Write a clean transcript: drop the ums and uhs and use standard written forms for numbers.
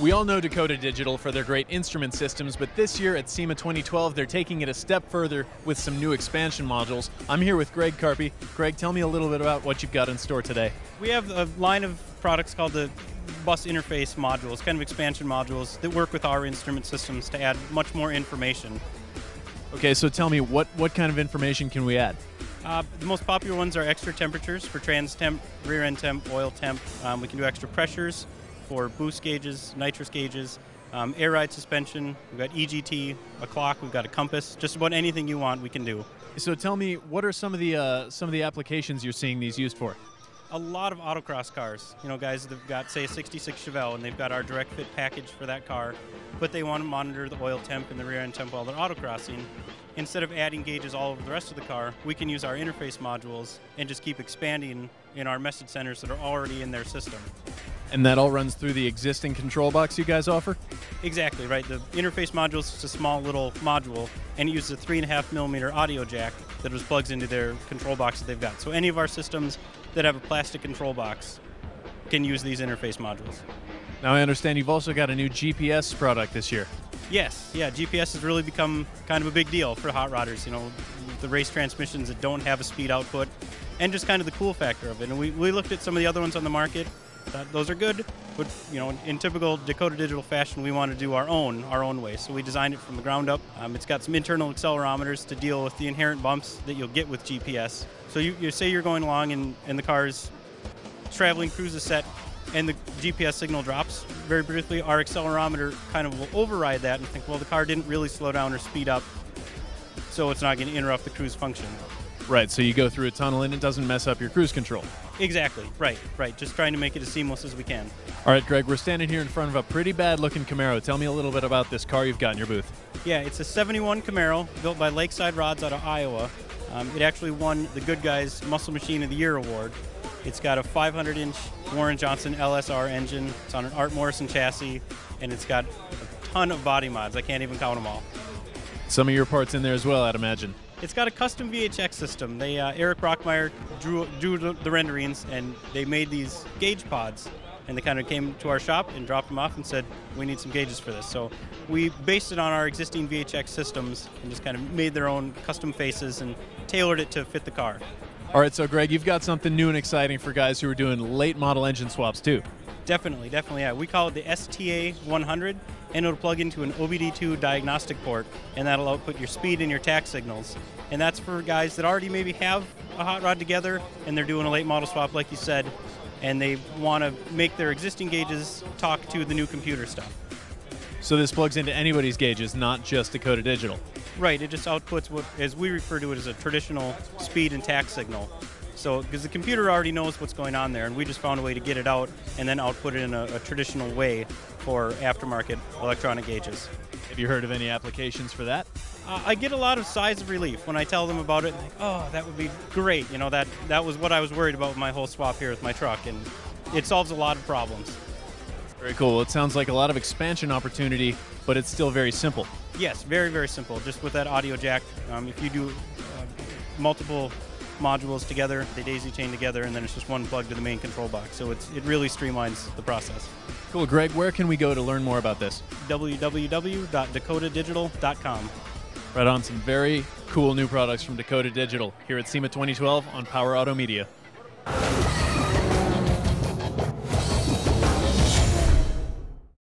We all know Dakota Digital for their great instrument systems, but this year at SEMA 2012, they're taking it a step further with some new expansion modules. I'm here with Greg Carpy. Greg, tell me a little bit about what you've got in store today. We have a line of products called the bus interface modules, kind of expansion modules that work with our instrument systems to add much more information. Okay, so tell me, what kind of information can we add? The most popular ones are extra temperatures for trans temp, rear end temp, oil temp. We can do extra pressures for boost gauges, nitrous gauges, air ride suspension. We've got EGT, a clock, we've got a compass. Just about anything you want, we can do. So tell me, what are some of the applications you're seeing these used for? A lot of autocross cars. You know, guys that have got, say, a 66 Chevelle, and they've got our direct fit package for that car, but they want to monitor the oil temp and the rear end temp while they're autocrossing. Instead of adding gauges all over the rest of the car, we can use our interface modules and just keep expanding in our message centers that are already in their system. And that all runs through the existing control box you guys offer? Exactly, right. The interface module is just a small little module, and it uses a 3.5mm audio jack that just plugs into their control box that they've got. So any of our systems that have a plastic control box can use these interface modules. Now I understand you've also got a new GPS product this year. Yes, yeah, GPS has really become kind of a big deal for hot rodders, you know, the race transmissions that don't have a speed output, and just kind of the cool factor of it. And we looked at some of the other ones on the market. Those are good, but you know, in typical Dakota Digital fashion, we want to do our own way. So we designed it from the ground up. It's got some internal accelerometers to deal with the inherent bumps that you'll get with GPS. So you say you're going along and the car's traveling, cruise is set, and the GPS signal drops very briefly. Our accelerometer kind of will override that and think, well, the car didn't really slow down or speed up, so it's not going to interrupt the cruise function. Right, so you go through a tunnel and it doesn't mess up your cruise control. Exactly, right. Just trying to make it as seamless as we can. All right, Greg, we're standing here in front of a pretty bad-looking Camaro. Tell me a little bit about this car you've got in your booth. Yeah, it's a 71 Camaro built by Lakeside Rods out of Iowa. It actually won the Good Guys Muscle Machine of the Year award. It's got a 500-inch Warren Johnson LSR engine. It's on an Art Morrison chassis, and it's got a ton of body mods. I can't even count them all. Some of your parts in there as well, I'd imagine. It's got a custom VHX system. They Eric Brockmeyer drew the renderings, and they made these gauge pods. And they kind of came to our shop and dropped them off and said, we need some gauges for this. So we based it on our existing VHX systems and just kind of made their own custom faces and tailored it to fit the car. All right, so Greg, you've got something new and exciting for guys who are doing late model engine swaps too. Definitely, yeah. We call it the STA 100, and it'll plug into an OBD2 diagnostic port, and that'll output your speed and your tach signals. And that's for guys that already maybe have a hot rod together, and they're doing a late model swap, like you said, and they want to make their existing gauges talk to the new computer stuff. So this plugs into anybody's gauges, not just Dakota Digital. Right, it just outputs what, as we refer to it, as a traditional speed and tach signal. So, because the computer already knows what's going on there, and we just found a way to get it out and then output it in a traditional way for aftermarket electronic gauges. Have you heard of any applications for that? I get a lot of sighs of relief when I tell them about it. Like, oh, that would be great. You know, that was what I was worried about with my whole swap here with my truck, and it solves a lot of problems. Very cool. Well, it sounds like a lot of expansion opportunity, but it's still very simple. Yes, very, very simple. Just with that audio jack, if you do multiple modules together, they daisy chain together, and then it's just one plug to the main control box. So it really streamlines the process. Cool. Greg, where can we go to learn more about this? www.dakotadigital.com. Right on. Some very cool new products from Dakota Digital here at SEMA 2012 on Power Automedia.